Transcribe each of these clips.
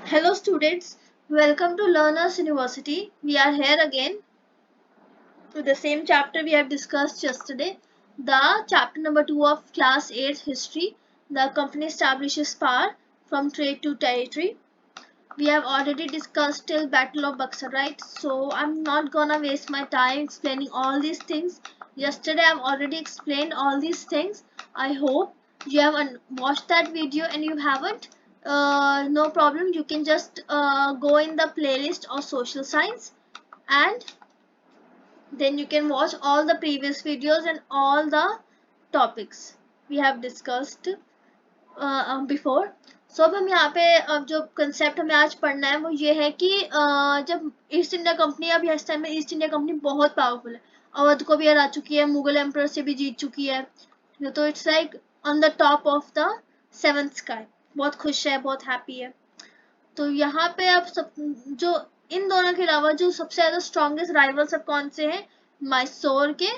Hello students, welcome to Learners University. We are here again with the same chapter we have discussed yesterday. The chapter number 2 of class 8 history. The company establishes power from trade to territory. We have already discussed till Battle of Buxar, right? So I'm not gonna waste my time explaining all these things. Yesterday I've already explained all these things. I hope you have watched that video, and you haven't, no problem. You can just go in the playlist of social science, and then you can watch all the previous videos and all the topics we have discussed before. So अब हम यहाँ पे अब जो concept हमें आज पढ़ना है वो ये है कि जब ईस्ट इंडिया कंपनी, अब इस टाइम में ईस्ट इंडिया कंपनी बहुत पावरफुल है, अवध को भी हरा चुकी है, मुगल एम्पर से भी जीत चुकी है, तो it's like on the top of the seventh sky, बहुत खुश है, बहुत हैप्पी है. तो यहाँ पे अब सब जो इन दोनों के अलावा जो सबसे ज्यादा स्ट्रॉन्गेस्ट राइवल सब कौन से हैं, मैसूर के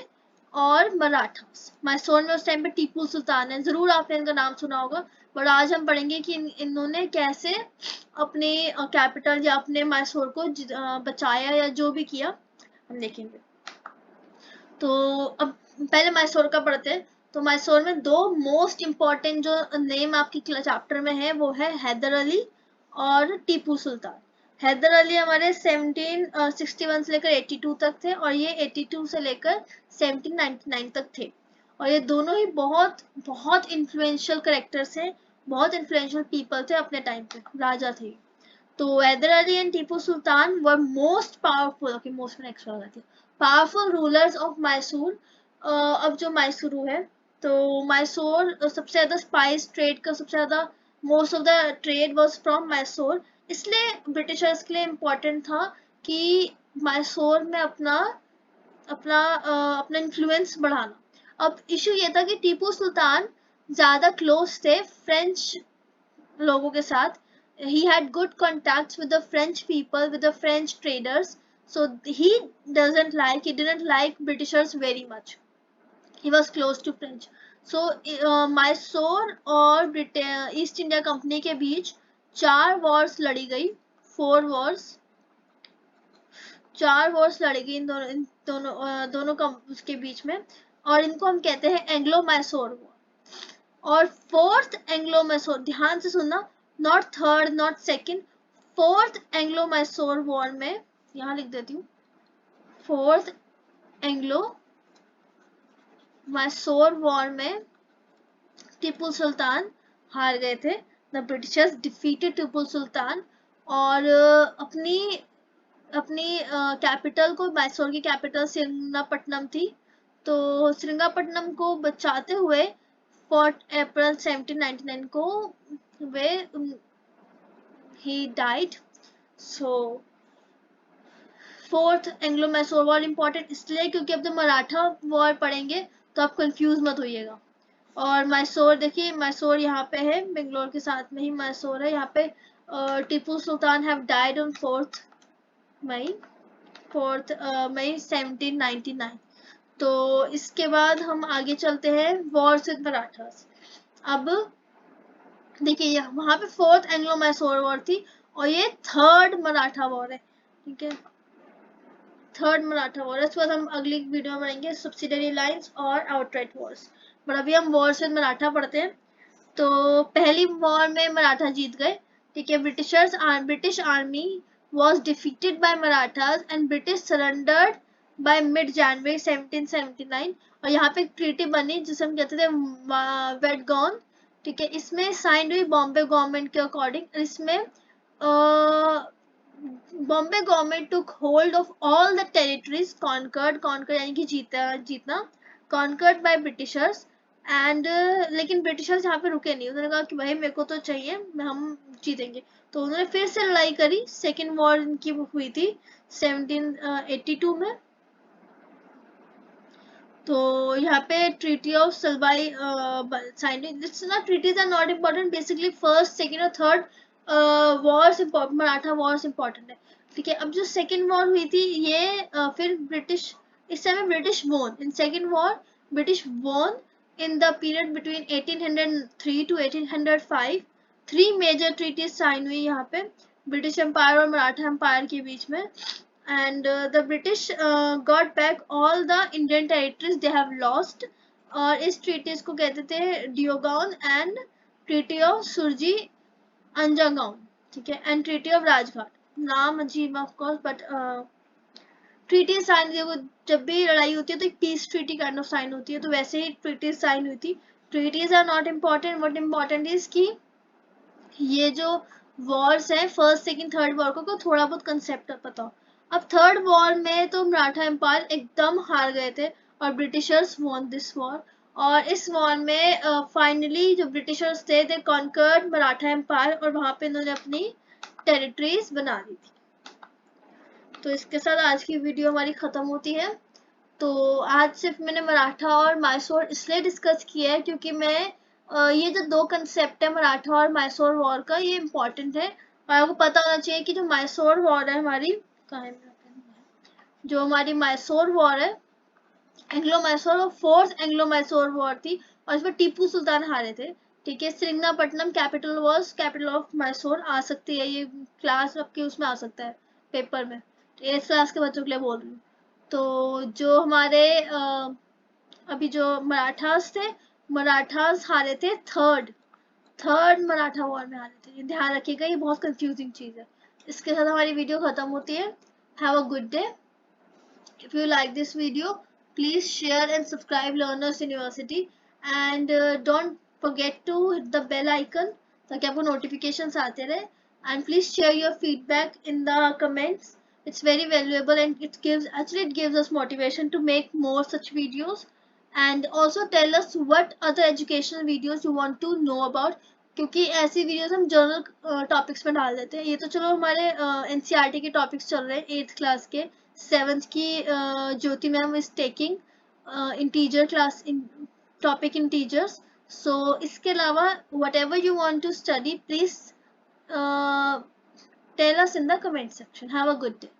और मराठास. मैसूर में उस टाइम पे टीपू सुल्तान है, जरूर आपने इनका नाम सुना होगा, बट आज हम पढ़ेंगे कि इन्होंने कैसे अपने कैपिटल या अपने मैसूर को बचाया या जो भी किया, हम देखेंगे. तो अब पहले मैसूर का पढ़ते हैं. तो मैसूर में दो मोस्ट इम्पॉर्टेंट जो नेम आपकी चैप्टर में है वो है हैदर अली और टीपू सुल्तान. हैदर अली हमारे 1761 से लेकर 82 तक थे, और ये 82 से लेकर 1799 तक थे, और ये दोनों ही बहुत बहुत इन्फ्लुएंशियल करेक्टर्स हैं, बहुत इन्फ्लुएंशियल पीपल थे अपने टाइम पे, राजा थे. तो Hyder Ali and Tipu Sultan were most powerful, okay most में एक्स्ट्रा हो जाती है, पावरफुल रूलर्स ऑफ मैसूर. अब जो मैसूरू है, तो मैसूर सबसे ज्यादा स्पाइस ट्रेड का सबसे ज्यादा, most of the trade was from Mysore, इसलिए ब्रिटिशर्स के लिए इम्पोर्टेंट था कि मैसूर में अपना अपना अपना इन्फ्लुएंस बढ़ाना. अब इशू ये था कि टीपू सुल्तान ज्यादा क्लोज थे फ्रेंच लोगों के साथ. He had good contacts with the French people, with the French traders, so he didn't like Britishers very much. He was close to French. So Mysore और ईस्ट इंडिया कंपनी के बीच 4 वॉर्स लड़ी गई, 4 Wars, 4 Wars लड़ी गई इन दोनों उसके बीच में, और इनको हम कहते हैं एंग्लो मैसूर वॉर. और फोर्थ एंग्लो मैसूर, ध्यान से सुनना, not third not second, fourth Anglo Mysore war में, यहां लिख देती हूँ, फोर्थ एंग्लो मैसूर वॉर में टीपू सुल्तान हार गए थे. The Britishers defeated Tipu Sultan, और अपनी अपनी कैपिटल को, मैसूर की कैपिटल श्रीरंगपट्टनम थी, तो श्रीरंगपट्टनम को बचाते हुए 4 अप्रैल 1799 को वे he died. So fourth Anglo Mysore war important इसलिए क्योंकि अब जब मराठा वॉर पढ़ेंगे तो आप कंफ्यूज मत होइएगा. और मैसूर देखिए, मैसूर यहाँ पे है, बेंगलोर के साथ में ही मैसूर है. यहाँ पे Tipu Sultan have died on 4th मई 1799. तो इसके बाद हम आगे चलते हैं वॉर्स विद मराठास. अब देखिए वहां पे 4th एंग्लो मैसूर वॉर थी, और ये 3rd मराठा वॉर है, ठीक है, 3rd मराठा वॉर. इसके बाद हम अगली वीडियो में पढ़ेंगे सब्सिडरी लाइंस और आउटराइट वॉर्स, पर अभी हम वॉर्स विद मराठा पढ़ते हैं. तो पहली वॉर में मराठा जीत गए, ठीक है. British army was defeated by Marathas and British surrendered by mid January 1779. और यहाँ पे एक ट्रीटी बनी जिसे हम कहते थे वेडगॉन, ठीक है. इसमें साइन हुई बॉम्बे गवर्नमेंट के अकॉर्डिंग. इसमें Bombay government took hold of all the territories conquered यानी कि जीतना कॉन्कर्ड बाय ब्रिटिशर्स. एंड लेकिन ब्रिटिशर्स यहाँ पे रुके नहीं, उन्होंने कहा कि भाई मेरे को तो चाहिए, हम जीतेंगे. तो उन्होंने फिर से लड़ाई करी. सेकेंड वॉर इनकी हुई थी 1782 में. तो यहाँ पे treaty of Salbai sign, it's not, treaties are not important, basically first second और third wars Maratha wars important है, ठीक है. अब जो सेकेंड वॉर हुई थी ये फिर ब्रिटिश, इस समय British won in second war, British won in the period between 1803 to 1805. 3 major treaties sign हुई यहाँ पे. ब्रिटिश एम्पायर और मराठा एम्पायर के बीच में. And the British got back all the Indian territories they have lost. और इस treaties को कहते थे Deogaon and treaty of Surji Anjangaon, ठीक है, एंड ट्रीटी ऑफ राजघाट. नाम अजीब of course but treaty sign, जब भी लड़ाई होती है तो एक peace treaty kind of sign होती है, तो वैसे ही ट्रीटी साइन हुई थी. Treaties are not important, what important is कि ये जो वॉर्स है फर्स्ट सेकंड थर्ड वॉर को थोड़ा बहुत कंसेप्ट पता हो. अब थर्ड वॉर में तो मराठा एम्पायर एकदम हार गए थे और ब्रिटिशर्स वॉन दिस वॉर. और इस वॉर में फाइनली जो ब्रिटिशर्स थे दे कॉन्कर्ड मराठा एम्पायर और वहां पे इन्होंने अपनी टेरिटरीज बना दी थी. तो इसके साथ आज की वीडियो हमारी खत्म होती है. तो आज सिर्फ मैंने मराठा और मैसूर इसलिए डिस्कस किया है क्योंकि मैं ये जो दो कंसेप्ट है मराठा और मैसूर वॉर का, ये इम्पोर्टेंट है और आपको पता होना चाहिए कि जो मैसूर वॉर है हमारी, कहाँ है मेरा पेन, जो हमारी मैसूर वॉर है एंग्लो मैसूर और फोर्थ एंग्लो मैसूर वॉर थी और इसमें टीपू सुल्तान हारे थे. ठीक है, Srirangapatnam capital was capital of Mysore. आ सकती है ये क्लास आपके उसमें आ सकता है पेपर में, 8th क्लास के बच्चों के लिए बोल रही हूँ. तो जो हमारे अभी जो मराठास थे, मराठास हारे थे थर्ड मराठा वॉर में हारे थे. ये ध्यान रखिएगा, ये बहुत कंफ्यूजिंग चीज है. इसके साथ हमारी वीडियो खत्म होती है. Have a good day. If you like this video, please share and subscribe Learners University, and don't forget to hit the bell icon ताकि आपको notifications आते रहे. And please share your feedback in the comments. It's very valuable and it gives us motivation to make more such videos. And also tell us what other educational videos you want to know about, क्योंकि ऐसी videos हम general topics में डाल देते हैं. ये तो चलो हमारे एनसीईआरटी के टॉपिक्स चल रहे हैं 8th क्लास के. 7th की Jyoti ma'am is taking integer class in topic integers. So इसके अलावा whatever you want to study please tell us in the comment section. Have a good day.